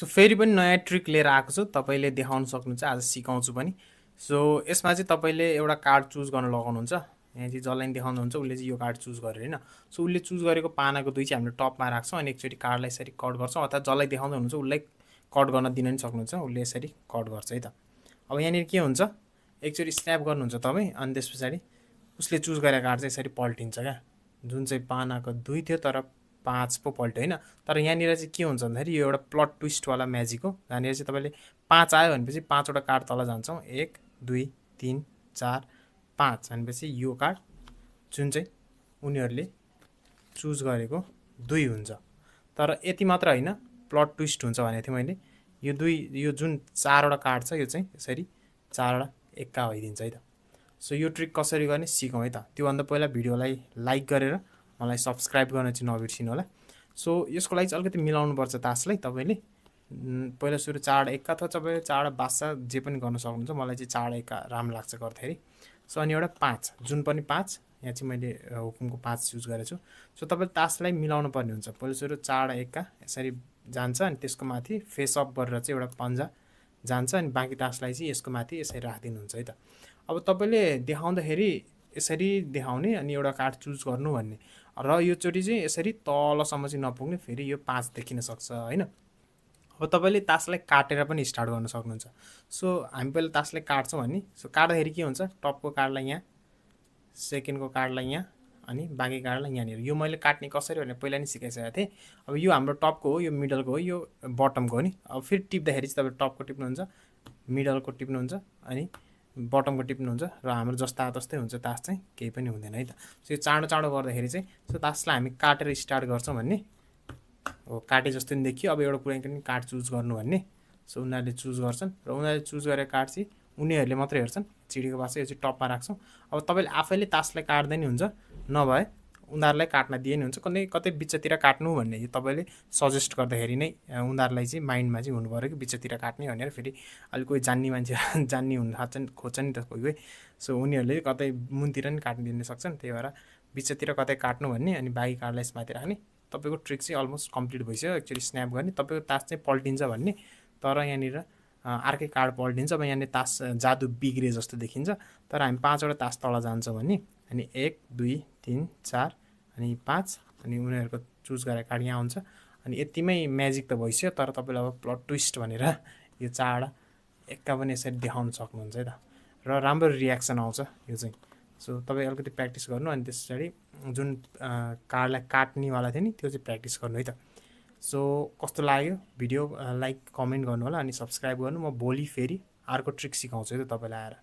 So फेरि पनि नयाँ ट्रिक लिएर आएको छु, तपाईँले देखाउन सक्नुहुन्छ, आज सिकाउँछु पनि। सो यसमा चाहिँ तपाईँले एउटा कार्ड चुज गर्न लगाउनुहुन्छ। यहाँ चाहिँ जसलाई नि देखाउनुहुन्छ उसले चाहिँ यो कार्ड चुज गर्यो होइन। सो उसले चुज गरेको पानाको 2 चाहिँ हामीले टपमा राख्छौँ अनि एकचोटि कार्डलाई यसरी कट गर्छौँ, अथवा जसलाई देखाउँदै हुनुहुन्छ उसलाई कट गर्न दिन पनि सक्नुहुन्छ, उसले यसरी कट गर्छ है त। अब यहाँनिर के हुन्छ, एकचोटि स्न्याप गर्नुहुन्छ तपाईँ अनि त्यस पछाडि उसले चुज गरेको कार्ड चाहिँ यसरी पल्टिन्छ क्या। जुन चाहिँ पानाको 2 थियो तर 5 पो पल्ट्यो होइन। तर यहाँनिर चाहिँ के हुन्छ भन्दाखेरि यो एउटा प्लट ट्विस्टवाला म्याजिक हो। यहाँनिर चाहिँ तपाईँले 5 आयो भनेपछि 5 वटा कार्ड तल जान्छौँ, 1 2 3 4 5 भनेपछि यो कार्ड जुन चाहिँ उनीहरूले चुज गरेको 2 हुन्छ। तर यति मात्र होइन, प्लट ट्विस्ट हुन्छ भनेको थिएँ मैले। यो जुन 4 वटा कार्ड छ यो चाहिँ यसरी 4 वटा एक्का भइदिन्छ है त। सो यो ट्रिक कसरी गर्ने सिकौँ है त। त्योभन्दा पहिला भिडियोलाई लाइक गरेर मलाई सब्सक्राइब गर्न चाहिँ नबिर्सिनु होला। सो यसको लागि चाहिँ अलिकति मिलाउनुपर्छ तासलाई तपाईँले। पहिला सुरु 4 एक्का अथवा तपाईँले 4 बासा जे पनि गर्न सक्नुहुन्छ। मलाई चाहिँ 4 एक्का राम्रो लाग्छ गर्दाखेरि। सो अनि एउटा 5 जुन पनि 5, यहाँ चाहिँ मैले हुकुमको 5 युज गरेको छु। सो तपाईँले तासलाई मिलाउनु पर्ने हुन्छ। पहिला सुरु 4 एक्का यसरी जान्छ अनि त्यसको माथि फेस अप गरेर चाहिँ एउटा पन्जा जान्छ अनि बाँकी तासलाई चाहिँ यसको माथि यसरी राखिदिनुहुन्छ है त। अब तपाईँले देखाउँदाखेरि यसरी देखाउने अनि एउटा कार्ड चुज गर्नु भन्ने र योचोटि चाहिँ यसरी तलसम्म चाहिँ नपुग्ने, फेरि यो 5 देखिन सक्छ होइन। अब तपाईँले तासलाई काटेर पनि स्टार्ट गर्न सक्नुहुन्छ। सो हामी पहिला तासलाई काट्छौँ भने, सो काट्दाखेरि के हुन्छ, टपको कार्डलाई यहाँ, सेकेन्डको कार्डलाई यहाँ अनि बाँकी कार्डलाई यहाँनिर। यो मैले काट्ने कसरी भनेर पहिला नि सिकाइसकेको थिएँ। अब यो हाम्रो टपको हो, यो मिडलको हो, यो बटमको हो नि। अब फेरि टिप्दाखेरि चाहिँ तपाईँ टपको टिप्नुहुन्छ, मिडलको टिप्नुहुन्छ अनि बटमको टिप्नुहुन्छ र हाम्रो जस्ता तस्तै हुन्छ तास चाहिँ, केही पनि हुँदैन है त। सो यो चाँडो चाँडो गर्दाखेरि चाहिँ सो तासलाई हामी काटेर स्टार्ट गर्छौँ भन्ने हो, काटे जस्तो नि देखियो। अब एउटा कुनै पनि कार्ड चुज गर्नु भन्ने, सो उनीहरूले चुज गर्छन् र उनीहरूले चुज गरेको कार्ड चाहिँ उनीहरूले मात्रै हेर्छन्। चिडीको बासा यो चाहिँ टपमा राख्छौँ। अब तपाईँले आफैले तासलाई काट्दै नि हुन्छ, नभए उनीहरूलाई काट्न दिए नि हुन्छ। कतै बिचतिर काट्नु भन्ने यो तपाईँले सजेस्ट गर्दाखेरि नै उनीहरूलाई चाहिँ माइन्डमा चाहिँ हुनु पऱ्यो कि बिचतिर काट्ने भनेर। फेरि अलिक कोही जान्ने मान्छे जान्ने हुन खोज्छ नि त कोही कोही। सो उनीहरूले कतै मुनतिर नि काट्न सक्छन्, त्यही भएर बिचतिर कतै काट्नु भन्ने अनि बाँकी कार्डलाई यसमाथि राख्ने। तपाईँको ट्रिक चाहिँ अलमोस्ट कम्प्लिट भइसक्यो। एक्चुअली स्न्याप गर्ने, तपाईँको तास चाहिँ पल्टिन्छ भन्ने, तर यहाँनिर अर्कै कार्ड पल्टिन्छ। अब यहाँनिर तास जादु बिग्रे जस्तो देखिन्छ, तर हामी 5 वटा तास तल जान्छौँ भने अनि 1 2 3 4 अनि 5 अनि उनीहरूको चुज गरेको कार्ड यहाँ हुन्छ अनि यतिमै म्याजिक त भइसक्यो। तर तपाईँले अब प्लट ट्विस्ट भनेर यो 4 वटा एक्का पनि यसरी देखाउन सक्नुहुन्छ है त, र राम्रो रियाक्सन आउँछ यो चाहिँ। सो तपाईँ अलिकति प्र्याक्टिस गर्नु अनि त्यस पछाडि जुन कार्डलाई काट्नेवाला थियो नि त्यो चाहिँ प्र्याक्टिस गर्नु है त। सो कस्तो लाग्यो भिडियो, लाइक कमेन्ट गर्नु होला अनि सब्सक्राइब गर्नु। म भोलि फेरि अर्को ट्रिक सिकाउँछु है त तपाईँलाई आएर।